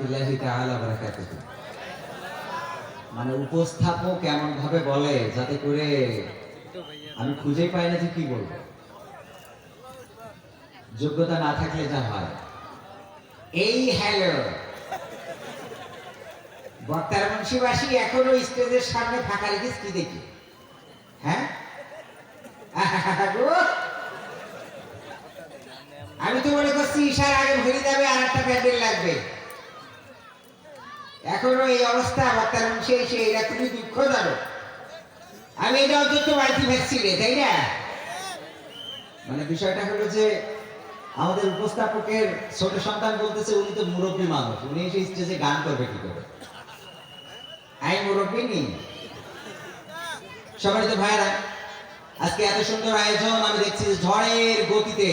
রাহমাতুল্লাহি তাআলা বারাকাতুহু। মানে উপস্থাপক এমন ভাবে বলে যাতে করে আমি খুঁজে পাই না যে কি বলবো। যোগ্যতা না থাকলে যা হয়। এই হ্যালো বক্তার মুন্সিবাসী এখনো স্টেজের সামনে ফাঁকা রেখেছ কি দেখি? হ্যাঁ, আমি তো মনে করছি ঈশার আগে ভরে যাবে আর একটা প্যান্ডেল লাগবে। এখনো এই অবস্থা, বক্তার মুন্সি এসে এরা খুবই দুঃখজনক। আমি এটা অন্তত বাড়িতে ভাবছি রে, তাই না? মানে বিষয়টা হলো যে আমাদের উপস্থাপকের ছোট সন্তান বলতেছে উনি তো মুরব্বী মানুষ, উনি এসে স্টেজে গান করবে কি করে? আমি মুরব্বী নি। সবাই তো ভাইরা, আজকে এত সুন্দর আয়োজন, আমি দেখছি ঝড়ের গতিতে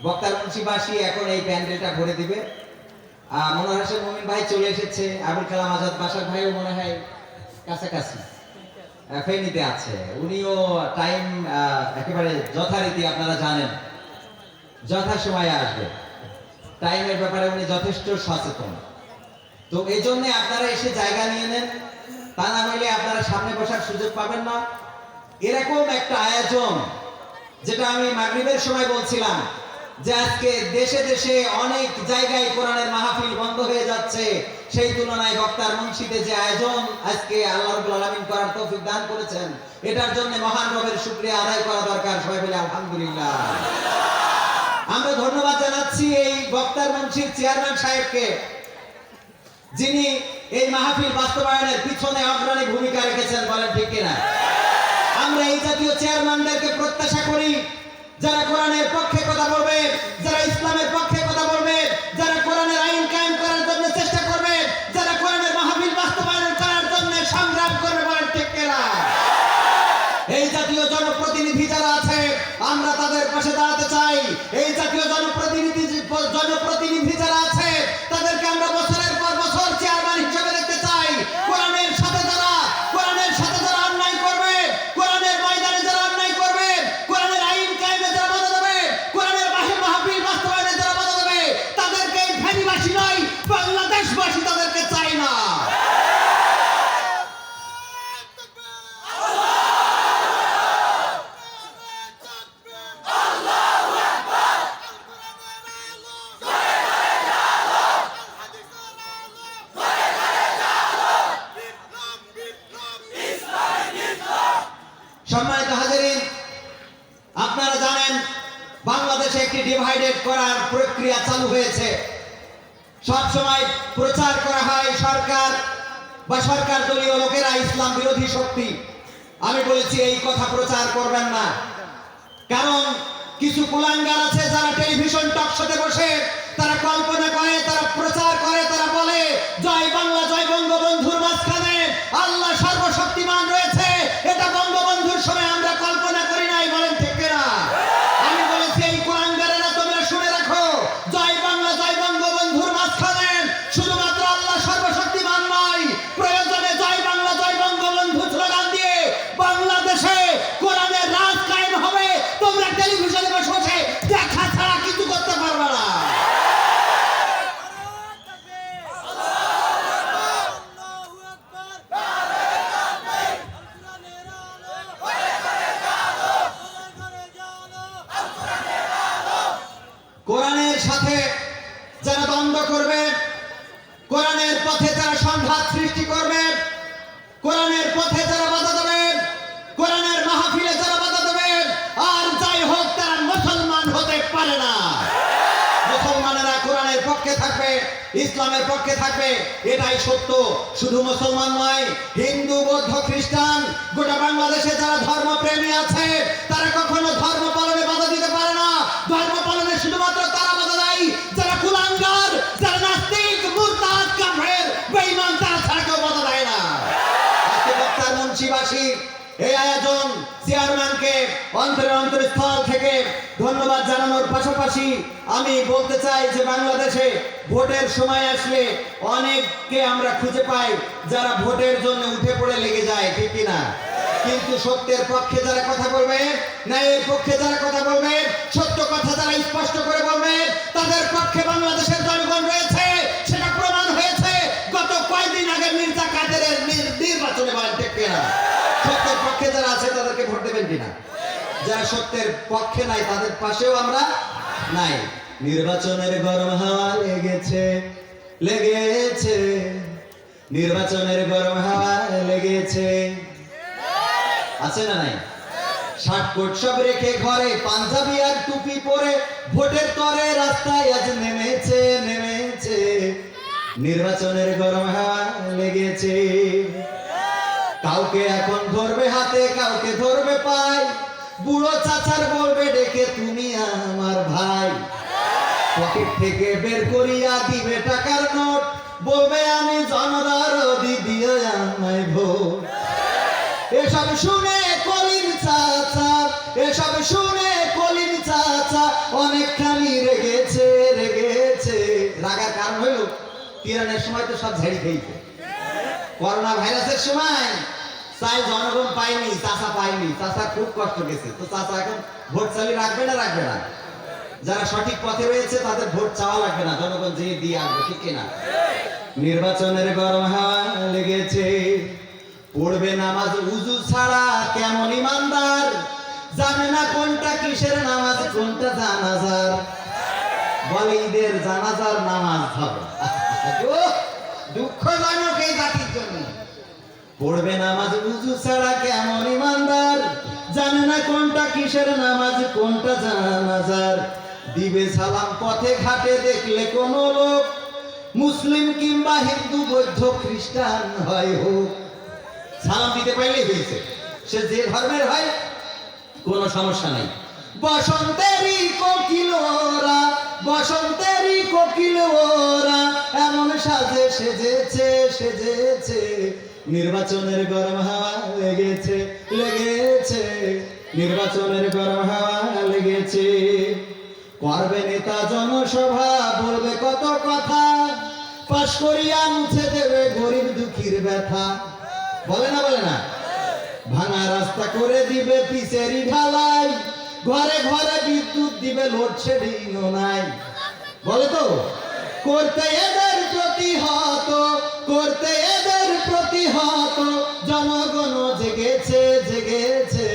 বক্তার মুন্সিবাসী এখন এই প্যান্ডেলটা ভরে দিবে। মনোহর হোসেন মুমিন ভাই চলে এসেছে, আবুল কালাম আজাদ বাসার ভাইও মনে হয় কাছাকাছি ফেনীতে আছে। উনিও টাইম একেবারে যথারীতি, আপনারা জানেন যথা সময়ে আসবে, টাইমের ব্যাপারে উনি যথেষ্ট সচেতন। তো এই জন্য আপনারা এসে জায়গা নিয়ে নেন, তা না হলে আপনারা সামনে বসার সুযোগ পাবেন না। এরকম একটা আয়োজন, যেটা আমি মাগরিবের সময় বলছিলাম যে আজকে দেশে দেশে অনেক জায়গায় কোরআনের মাহফিল বন্ধ হয়ে যাচ্ছে, সেই তুলনায় বক্তার মুন্সিতে যে আয়োজন আজকে আল্লাহ রাব্বুল আলামিন করার তৌফিক দান করেছেন, এটার জন্য মহান রবের শুকরিয়া আদায় করা দরকার। সবাই বলে আলহামদুলিল্লাহ। আমরা ধন্যবাদ জানাচ্ছি এই বক্তার মুন্সির চেয়ারম্যান সাহেবকে, যিনি এই মাহফিল বাস্তবায়নের পিছনে অগ্রণী ভূমিকা রেখেছেন। বলেন ঠিক কিনা? আমরা এই জাতীয় চেয়ারম্যানদেরকে প্রত্যাশা করি, যারা কোরআনের পক্ষে কথা বলবে, যারা ইসলামের পক্ষে কথা বলবে, যারা কোরআনের আইন কায়েম করার জন্য চেষ্টা করবে, যারা কোরআনের মাহফিল বাস্তবায়ন করার জন্য সংগ্রাম করবে। বলেন ঠিক কিনা? এই জাতীয় জনপ্রতিনিধি যারা আছে, আমরা তাদের পাশে দাঁড়াতে চাই। এই জাতীয় জনপ্রতিনিধি যারা আছে, তাদেরকে আমরা বছরের পর বছর চেয়ারম্যান হিসেবে দেখতে চাই। কোরআনের সাথে যারা অন্যায় করবে, কোরআনের ময়দানে যারা অন্যায় করবে, কোরআনের আইন কায়েমে যারা বাধা দেবে, কোরআনের মাহফিল বাস্তবায়নে যারা বাধা দেবে, তাদেরকে ফেনীবাসী নয়, বাংলাদেশবাসী তাদেরকে চাই না। সম্মানিত হাজিরিন, আপনারা জানেন বাংলাদেশে একটি ডিভাইডেড করার প্রক্রিয়া চালু হয়েছে। সব সময় প্রচার করা হয় সরকার বা সরকার দলীয় লোকেরা ইসলাম বিরোধী শক্তি। আমি বলেছি এই কথা প্রচার করবেন না, কারণ কিছু কুলাঙ্গার আছে যারা টেলিভিশন টক শোতে বসে তারা কল্পনা করে, তারা প্রচার করে, তারা বলে জয় বাংলা, জয় বঙ্গবন্ধুর মাঝখানে আল্লাহ সর্বশক্তিমান রয়েছে। এটা বঙ্গবন্ধুর সময় আমরা কল্পনা করি নাই। বলেন ঠিক কিনা? আমি বলেছি এই কুলাঙ্গারেরা তোমরা শুনে রাখো, জয় বাংলা, জয় বঙ্গবন্ধুর মাঝখানে শুধুমাত্র আল্লাহ সর্বশক্তিমান নয়, প্রয়োজনে জয় বাংলা, জয় বঙ্গবন্ধু স্লোগান দিয়ে বাংলাদেশে কোরআনের রাজ কায়েম হবে। তোমরা টেলিভিশনে বসে বসে দেখা ছাড়া কিছু করতে পারবে না। কোরআনের সাথে যারা দ্বন্দ্ব করবে, কোরআনের পথে যারা সংঘাত সৃষ্টি করবে, কোরআনের পথে যারা বাধা দেবে, কোরআনের মাহফিলে যারা বাধা দেবে, আর যাই হোক তারা মুসলমান হতে পারে না। মুসলমানেরা কোরআনের পক্ষে থাকবে, ইসলামের পক্ষে থাকবে, এটাই সত্য। শুধু মুসলমান নয়, হিন্দু, বৌদ্ধ, খ্রিস্টান, গোটা বাংলাদেশে যারা ধর্মপ্রেমী আছে তারা কখনো ধর্ম পালনে বাধা দিতে পারে না। ধর্ম পালনে শুধুমাত্র তারা বাধা দেয় যারা কুলাঙ্গার, যারা নাস্তিক, মুরতাদ, কাফের, বেঈমান, তারা ছাড়া কেউ বাধা দেয় না। আজকে বক্তার মুন্সিবাসী এই আয়োজন চেয়ারম্যানকে অন্তরস্থল থেকে ধন্যবাদ জানানোর পাশাপাশি আমি বলতে চাই যে বাংলাদেশে ভোটের সময় আসলে অনেককে আমরা খুঁজে পাই যারা ভোটের জন্য উঠে পড়ে লেগে যায়, ঠিক কিনা? কিন্তু সত্যের পক্ষে যারা কথা বলবে, ন্যায়ের পক্ষে যারা কথা বলবে, সত্য কথা যারা স্পষ্ট করে বলবে, তাদের পক্ষে বাংলাদেশের জনগণ রয়েছে, সেটা প্রমাণ হয়েছে। যারা সত্যের পক্ষে নাই তাদের পাশেও আমরা নাই। নির্বাচনের গরম হাওয়া লেগেছে, লেগেছে, নির্বাচনের গরম হাওয়া লেগেছে, আছে না নাই? শার্ট কোট সব রেখে ঘরে পাঞ্জাবি আর টুপি পরে ভোটের তরে রাস্তায় আজ নেমেছে, নেমেছে, নির্বাচনের গরম হাওয়া লেগেছে। কাউকে এখন ধরবে হাতে, কাউকে ধরবে পায়, বুড়ো চাচার বলবে ডেকে তুমি আমার ভাই। পকেট থেকে বের করিয়া দিবে টাকার নোট, বলবে আমি জনদরদি দিও আমায় ভোট। এসব শুনে কলির চাচা, এসব শুনে কলির চাচা অনেকখানি রেগেছে, রেগেছে। রাগার কারণ হইল তিরানের সময় তো সব ঝাড়ি খেয়েছে, করোনা ভাইরাসের সময় চাই জনগণ পায়নি, চাচা পায়নি, চাচা খুব কষ্ট গেছে। তো চাচা এখন ভোট চালিয়ে রাখবে না, রাখবে না? যারা সঠিক পথে রয়েছে তাদের ভোট চাওয়া লাগবে না, জনগণ যে দিয়ে আসবে, ঠিক কিনা? নির্বাচনের গরম হাওয়া লেগেছে, পড়বে নামাজ উজু ছাড়া কেমন ইমানদার, জানে না কোনটা কিসের নামাজ কোনটা জানাজার, বলে ঈদের জানাজার নামাজ হবে। দুঃখজনক এই জাতির জন্য। পড়বে নামাজ উজু ছাড়া কেমন ইমানদার, জানে না কোনটা কিসের নামাজ কোনটা জানাজার, দিবে সালাম পথে ঘাটে দেখলে কোন লোক, মুসলিম কিংবা হিন্দু বৌদ্ধ খ্রিস্টান হয় হোক, সালাম দিতে পারলেই হয়েছে, সে যে ধর্মের হয় কোনো সমস্যা নাই। বসন্তেরই কোকিল ওরা, বসন্তেরই কোকিল ওরা এমন সাজে সেজেছে, সেজেছে, নির্বাচনের গরম হাওয়া লেগেছে, লেগেছে, নির্বাচনের গরম হাওয়া লেগেছে। করবে নেতা জনসভা, বলবে কত কথা, পাশ করিয়া মুছে দেবে গরিব দুঃখীর ব্যথা, বলে না, বলে না? ভাঙা রাস্তা করে দিবে পিচেরি ঢালাই, ঘরে ঘরে বিদ্যুৎ দিবে, লোডশেডিংও নাই, বলে তো? করতে এদের প্রতিহত, করতে এদের প্রতিহত, জনগণ জেগেছে, জেগেছে,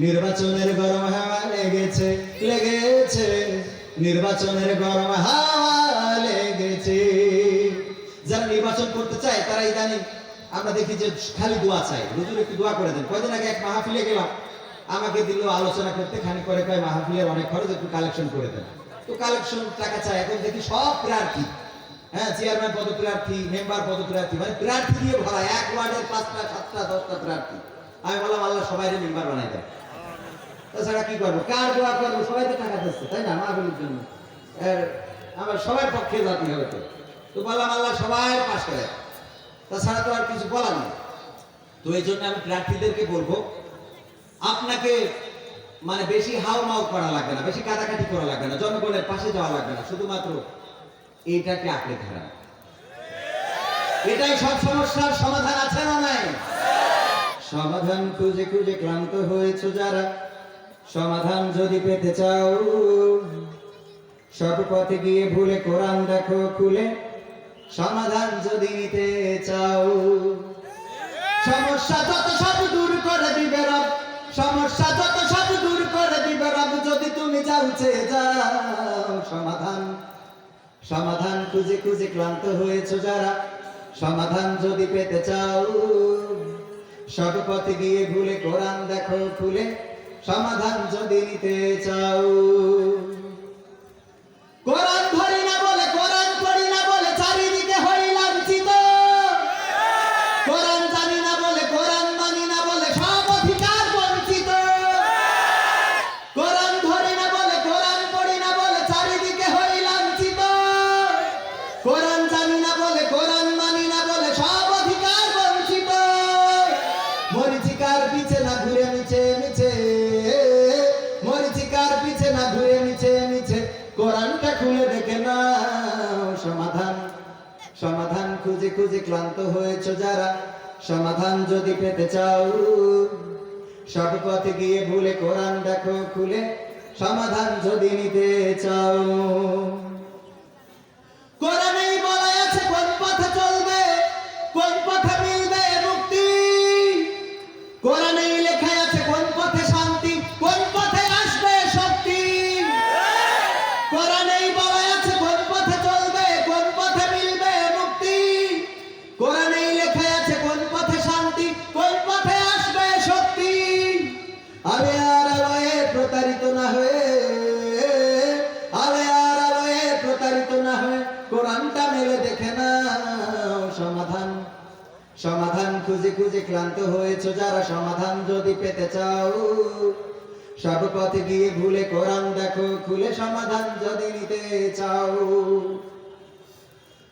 নির্বাচনের গরম হাওয়া লেগেছে, লেগেছে, নির্বাচনের গরম হাওয়া লেগেছে। যারা নির্বাচন করতে চায় তারা ইদানিং আমরা দেখি যে খালি দোয়া চাই, হুজুর একটু দোয়া করে দেন। কয়দিন আগে এক মাহফিলে গেলাম, আমাকে দিল আলোচনা করতে, খানি করে কয় মাহফিলের অনেক খরচ, একটু কালেকশন করে দেন। তো কালেকশন টাকা চাই, এখন দেখি সব প্রার্থী, হ্যাঁ, চেয়ারম্যান পদপ্রার্থী, মেম্বার পদপ্রার্থী, মানে প্রার্থী দিয়ে ভরা, এক ওয়ার্ডের 5টা 7টা 10টা প্রার্থী। আমি বললাম আল্লাহ সবাই মেম্বার বানাই দেয়, তাছাড়া কি করবো, কার দোয়া করবো? সবাই তো টাকা দিচ্ছে, তাই না? মাহফিলের জন্য আমার সবার পক্ষে জাতি হবে। তো বললাম আল্লাহ সবাই পাশ করে, তাছাড়া তো আর কিছু বলার নেই। তো এই জন্য আমি প্রার্থীদেরকে বলবো, আপনাকে মানে বেশি হাউমাউ করা লাগবে না, বেশি কাটাকাটি করা লাগবে না, জনগণের পাশে যাওয়া লাগবে না, শুধুমাত্র এইটাকে আঁকড়ে ধরা, এটাই সব সমস্যার সমাধান, আছে না নাই? সমাধান খুঁজে খুঁজে ক্লান্ত হয়েছে যারা, সমাধান যদি পেতে চাও, সব পথে গিয়ে ভুলে কোরআন দেখো খুলে, সমাধান যদি নিতে চাও, সমস্যা যত সব দূর করে দিবে রব, সমস্যা যত সব দূর করে দিবে রব, যদি তুমি যাও চেয়ে যাও সমাধান। সমাধান খুঁজে খুঁজে ক্লান্ত হয়েছে যারা, সমাধান যদি পেতে চাও, সব পথে গিয়ে ভুলে কোরআন দেখো খুলে, সমাধান যদি নিতে চাও। কোরআন ধরি না বলে, কোরআন পড়ি না বলে চারিদিকে হই লাঞ্ছিত, কোরআন জানি না বলে, কোরআন মানি না বলে সব অধিকার বঞ্চিত, কোরআন ধরি না বলে, কোরআন পড়ি না বলে চারিদিকে হই লাঞ্ছিত, কোরআন জানি না বলে, কোরআন মানি না বলে সব অধিকার বঞ্চিত। মরিচিকার পিছে না ঘুরে মিছে মিছে, মরিচিকার পিছে না ঘুরে মিছে মিছে, কোরআনটা খুলে দেখে নাও সমাধান। সমাধান খুঁজে খুঁজে ক্লান্ত হয়েছে যারা, সমাধান যদি পেতে চাও, সব পথে গিয়ে ভুলে কোরআন দেখো খুলে, সমাধান যদি নিতে চাও। কোরআনেই বলা আছে কোন পথে চলবে, কোন পথে মিলবে মুক্তি, কোরআনেই লেখা আছে কোন পথে শান্তি, কোন পথে নাও সমাধান। সমাধান খুঁজে খুঁজে ক্লান্ত হয়েছো যারা, সমাধান যদি পেতে চাও সব পথে গিয়ে ভুলে কোরআন দেখো খুলে, সমাধান যদি নিতে চাও।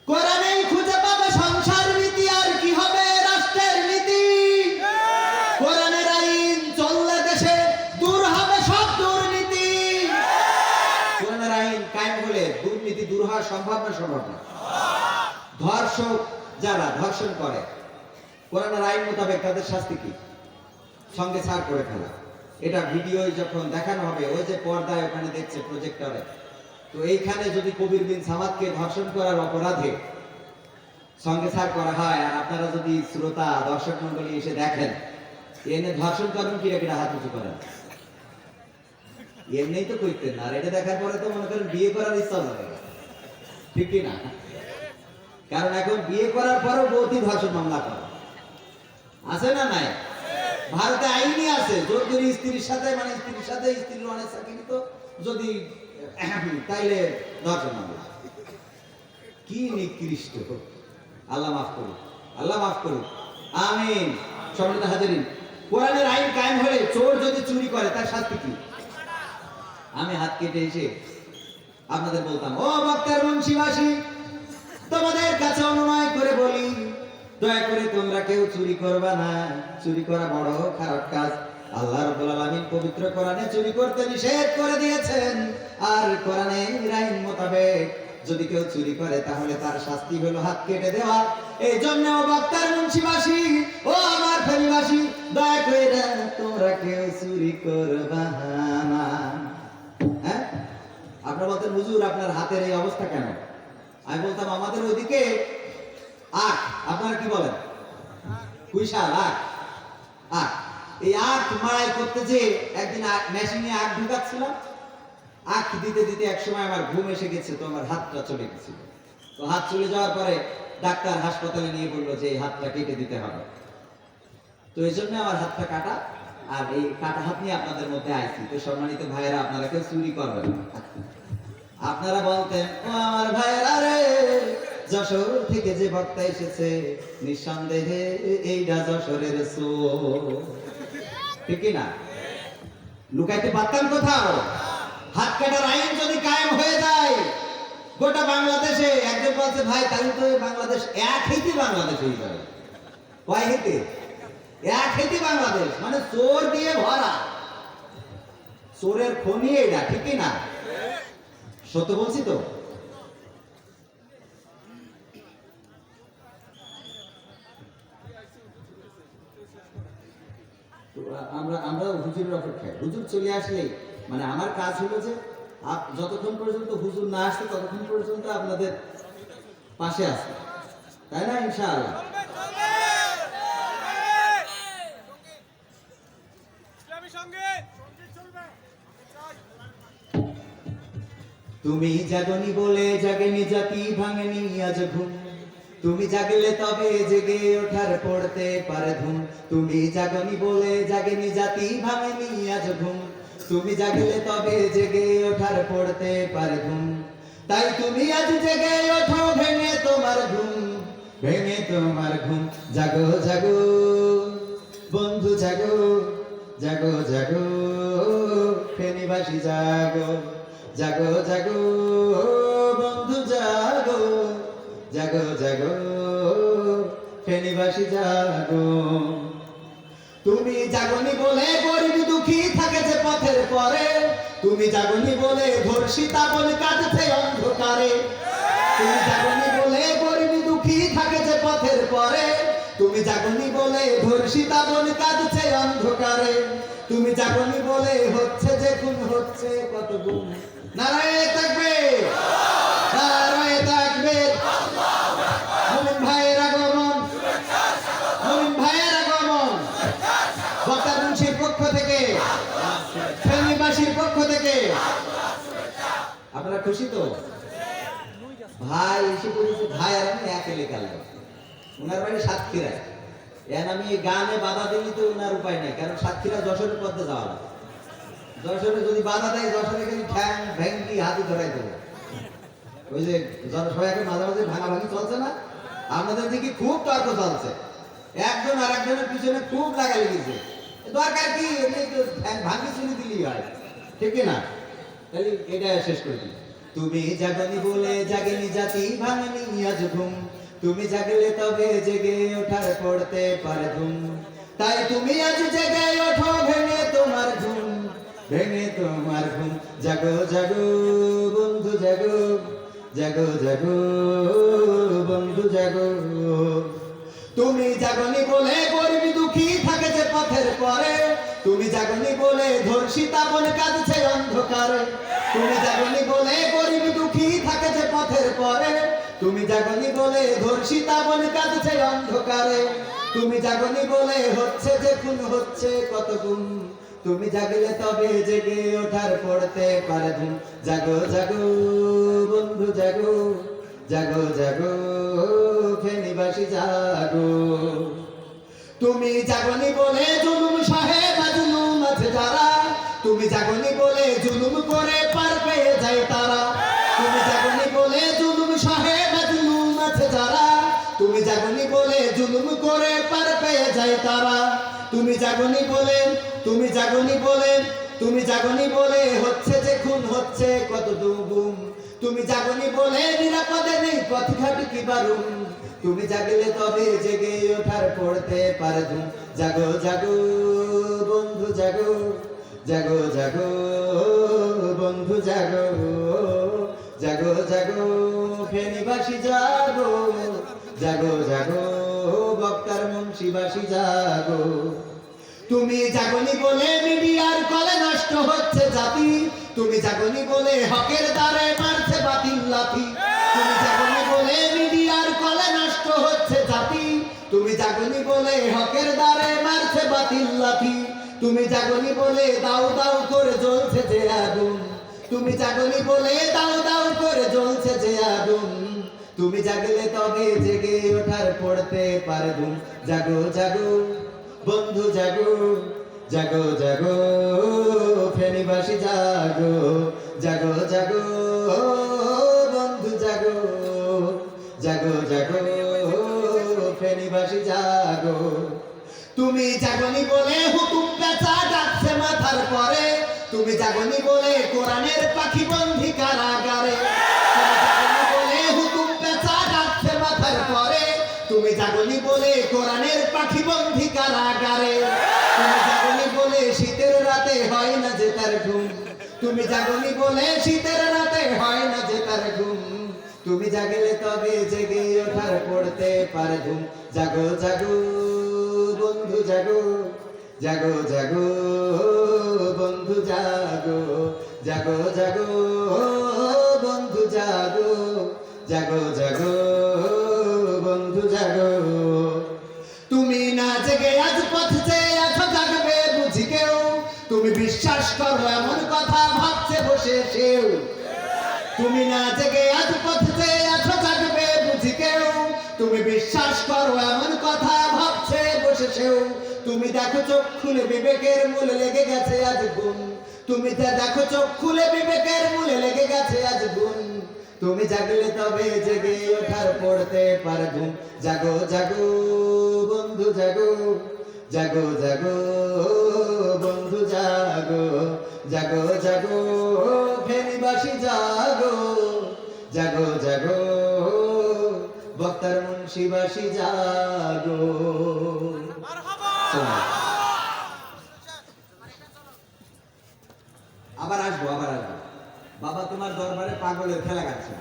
কোরআনেই খুঁজে পাবে সংসার নীতি, আর কি হবে রাষ্ট্রের নীতি। কোরআনের আইন চললে দেশে দূর হবে সব দুর্নীতি। কোরআনের আইন কায়েম হলে দুর্নীতি দূর হওয়া সম্ভব না? সম্ভব না। ধর্ষক যারা ধর্ষণ করে, কোরআনের আইন মোতাবেক তাদের শাস্তি কি? সঙ্গে ছাড় করে ফেলা। এটা ভিডিও যখন দেখানো হবে, ওই যে পর্দায় ওখানে দেখছে প্রজেক্টরে, তো এইখানে যদি কবির বিন সামাদকে ধর্ষণ করার অপরাধে সঙ্গে ছাড় করা হয়, আর আপনারা যদি শ্রোতা দর্শক মন্ডলী এসে দেখেন, এনে ধর্ষণ করবেন কিরা কিরা হাত উঁচু করেন? এমনি তো করতেন না, আর এটা দেখার পরে তো মনে করেন বিয়ে করার ইচ্ছা হয়ে গেছে, ঠিক কি না? কারণ এখন বিয়ে করার পরেও বৌদি ধর্ষণ মামলা করে, আছে না নাই? ভারতে আইনই আছে, জোর করে স্ত্রীর সাথে, মানে স্ত্রীর সাথে স্ত্রীর অনেক চাকরি তো যদি তাইলে ধর্ষণ মামলা। কি নিকৃষ্ট! আল্লাহ মাফ করুন, আল্লাহ মাফ করুন, আমিন। সম্মানিত হাজিরিন, কোরআনের আইন কায়েম হলে চোর যদি চুরি করে তার শাস্তি কি? আমি হাত কেটে এসে আপনাদের বলতাম, ও বক্তার মুন্সিবাসী, তোমাদের কাছে অনুনয় করে বলি, দয়া করে তোমরা কেউ চুরি করবা না। চুরি করা বড় খারাপ কাজ। আল্লাহ রাব্বুল আলামিন পবিত্র কোরআনে চুরি করতে নিষেধ করে দিয়েছেন, আর কোরআনের আইন মোতাবেক যদি কেউ চুরি করে তাহলে তার শাস্তি হলো হাত কেটে দেওয়া। এই জন্য ও বক্তার মুন্সিবাসী, ও আমার ফেনীবাসী, দয়া করে তোমরা কেউ চুরি করবা না। হ্যাঁ, আপনারা বলতেন হুজুর আপনার হাতের এই অবস্থা কেন? আমি বলতাম আমাদের ওইদিকে আখ, আপনারা কি বলেন? কুইশাল, আখ। আখ, এই আখ মাড়াই করতে যে একদিন মেশিনে আখ ঢুকাচ্ছিলাম, আখ দিতে দিতে এক সময় আমার ঘুম এসে গেছে, তো আমার হাতটা চলে গেছিল। তো হাত চলে যাওয়ার পরে ডাক্তার হাসপাতালে নিয়ে বললো যে এই হাতটা কেটে দিতে হবে। তো এই জন্য আমার হাতটা কাটা, আর এই কাটা হাত নিয়ে আপনাদের মধ্যে আইছি। তো সম্মানিত ভাইয়েরা, আপনারা কেউ চুরি করবেন না। আপনারা বলতেন, ও আমার ভাইয়েরা রে, যশোর থেকে যে বক্তা এসেছে নিঃসন্দেহে এইটা যশোরের চোর, ঠিক না? লুকাইতে পারতাম কোথাও? হাত কাটার আইন যদি কায়েম হয়ে যায় গোটা বাংলাদেশে, একজন বলছে ভাই তাহলে তো বাংলাদেশ এক হেঁটে বাংলাদেশ হয়ে যাবে। কয় হেঁটে? এক হেঁটে বাংলাদেশ, মানে চোর দিয়ে ভরা, চোরের খনি এটা, ঠিক না? সত্য বলছি তো? আমরা হুজুরের অপেক্ষায়, হুজুর চলে আসলে, মানে আমার কাজ হলো যে যতক্ষণ পর্যন্ত হুজুর না আসছে ততক্ষণ পর্যন্ত আপনাদের পাশে আছে, তাই না? ইনশাআল্লাহ। তুমি জাগনি বলে জাগেনি জাতি, ভাঙেনি আজ ঘুম। তুমি জাগলে তবে জেগে ওঠার পড়তে পারে ধুম। তুমি জাগনি বলে জাগেনি জাতি, ভাঙেনি আজ ঘুম। তুমি জাগলে তবে জেগে ওঠার পড়তে পারে ঘুম। তাই তুমি আজ জেগে ওঠো, ভেঙে তোমার ঘুম, ভেঙে তোমার ঘুম। জাগো জাগো বন্ধু জাগো, জাগো জাগো ফেনীবাসী জাগো, জাগো জাগো বন্ধু জাগো, জাগো জাগো ফেনীবাসী জাগো। তুমি জাগনি বলে গরিব দুঃখী থাকেছে পথের পরে, তুমি জাগনি বলে ধর্ষিতা বলে কাঁদছে অন্ধকারে। তুমি জাগনি বলে গরিব দুঃখী থাকেছে পথের পরে, তুমি জাগনি বলে ধর্ষিতা বলে কাঁদছে অন্ধকারে। তুমি জাগনি বলে হচ্ছে যে খুন, হচ্ছে কত গুণ। নারায়ে তাকবীর, নারায়ে তাকবীর। মুমিন ভাইয়ের আগমন, মুমিন ভাইয়ের আগমন বক্তার মুন্সির পক্ষ থেকে, ফেনীবাসীর পক্ষ থেকে। আপনারা খুশি তো? ভাই এসে বলেছে, ভাই আর আমি এক এলাকার লোক, ওনার বাড়ি সাতক্ষীরায়। এখন আমি গানে বাধা দিলি তো ওনার উপায় নেই, কারণ সাতক্ষীরা যশোরের পথে যাওয়া লাগে। যশোরে যদি বাধা দেয়, যশোরে গেলে ঠ্যাং ভেঙ্গি হাতি ধরাই দেবে। ওই যে জনসভায় এখন মাঝে মাঝে ভাঙাভাঙি চলছে না, আপনাদের দিকে খুব তর্ক চলছে, একজন আর একজনের পিছনে খুব লাগা লেগেছে। দরকার কি, ভাঙি চুরি দিলেই হয়, ঠিক না? তাহলে এটা শেষ করে দিই। তুমি জাগনি বলে জাগেনি জাতি, ভাঙনি আজ ঘুম, তুমি জাগলে তবে জেগে ওঠার পড়তে পারে ঘুম। তাই তুমি আজ জেগে ওঠো, ভেঙে তোমার ঘুম, ভেঙে তোমার ঘুম। জাগো জাগো বন্ধু জাগো, জাগো জাগো বন্ধু জাগো। তুমি জাগনি বলে গরিব দুঃখী থাকে যে পথের পরে, তুমি জাগনি বলে ধর্ষিতা বোন কাঁদছে অন্ধকারে। তুমি জাগনি বলে গরিব দুঃখী থাকে যে পথের পরে, তুমি জাগনি বলে ধর্ষিতা বোন কাঁদছে অন্ধকারে। তুমি জাগনি বলে হচ্ছে যে খুন হচ্ছে কত গুম, তুমি জাগলে তবে জেগে ওঠার পড়তে পারে ঘুম। জাগো জাগো বন্ধু জাগো, জাগো জাগো ফেনীবাসী জাগো। তুমি জাগনি বলে জুলুম সাহেব জুলুম আছে যারা, তুমি জাগনি বলে জুলুম করে পার পেয়ে যায় তারা। তুমি জাগনি বলে জুলুম সাহেব জুলুম আছে যারা, তুমি জাগনি বলে জুলুম করে পার পেয়ে যায় তারা। তুমি জাগনি বলে, তুমি জাগনি বলে, তুমি জাগনি বলে হচ্ছে যে খুন হচ্ছে কত দুগুম, তুমি জাগনি বলে নিরাপদে নেই পথঘাট কি বারুম, তুমি জাগলে তবে জেগে ওঠার পড়তে পারে ঘুম। জাগো জাগো বন্ধু জাগো, জাগো জাগো বন্ধু জাগো, জাগো জাগো ফেনীবাসী জাগো, জাগো জাগো বক্তার মুন্সিবাসী জাগো। তুমি জাগনি বলে মিডিয়ার কলে নষ্ট হচ্ছে জাতি, তুমি জাগনি বলে হকের দ্বারে মারছে বাতিল লাথি। তুমি জাগনি বলে মিডিয়ার কলে নষ্ট হচ্ছে জাতি, তুমি জাগনি বলে হকের দ্বারে মারছে বাতিল লাথি। তুমি জাগনি বলে দাও দাও করে জ্বলছে যে আগুন, তুমি জাগনি বলে দাও দাও করে জ্বলছে যে আগুন। তুমি জাগলে তবে জেগে ওঠার পড়তে পারে ঘুম। জাগো জাগো বন্ধু জাগো, জাগো জাগো ফেনীবাসী জাগো, জাগো জাগো বন্ধু জাগো, জাগো জাগো ফেনীবাসী জাগো। তুমি জাগনি বলে হুকুম পেঁচা ডাকছে মাথার পরে, তুমি জাগনি বলে কোরআনের পাখি বন্দী কারাগারে। তুমি জাগনি বলে হুকুম পেঁচা ডাকছে মাথার পরে, তুমি জাগনি বলে কোরআনের পাখি বন্দী কারাগারে। তুমি জাগনি বলে শীতের রাতে হয় না যে তার ঘুম, তুমি জাগনি বলে শীতের রাতে হয় না যে তার ঘুম। তুমি জাগলে তবে জেগে ওঠার পড়তে পারে ঘুম। জাগো জাগো বন্ধু জাগো, জাগো জাগো বন্ধু জাগো, জাগো জাগো বন্ধু জাগো, জাগো জাগো বন্ধু জাগো। তুমি না জেগে আজ পথ চেয়ে আছো জাগবে বুঝি কেউ, তুমি বিশ্বাস করো এমন কথা ভাবছে বসে সেও। তুমি না জেগে আজ পথ চেয়ে আছো জাগবে বুঝি কেউ, তুমি বিশ্বাস করো এমন কথা ভাবছে বসে সেও। তুমি দেখো চোখ খুলে বিবেকের মূলে লেগে গেছে আজ ঘুম, তুমি দেখো চোখ খুলে বিবেকের মূলে লেগে গেছে আজ ঘুম। তুমি জাগলে তবে জেগে ওঠার পড়তে পারে ঘুম। জাগো জাগো বন্ধু জাগো, জাগো জাগো বন্ধু জাগো, জাগো জাগো ফেনীবাসী জাগো, জাগো জাগো বক্তার মুন্সিবাসী জাগো। আবার আসবো, আবার আসবো। বাবা তোমার দরবারে পাগলের খেলা গাচ্ছে।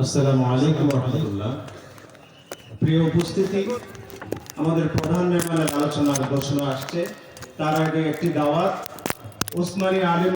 আসসালামু আলাইকুম ওয়া রাহমাতুল্লাহ। প্রিয় উপস্থিতি, আমাদের প্রধান মেহমানের আলোচনার ঘোষণা আসছে, তার আগে একটি দাওয়াত। ওসমানী আলিম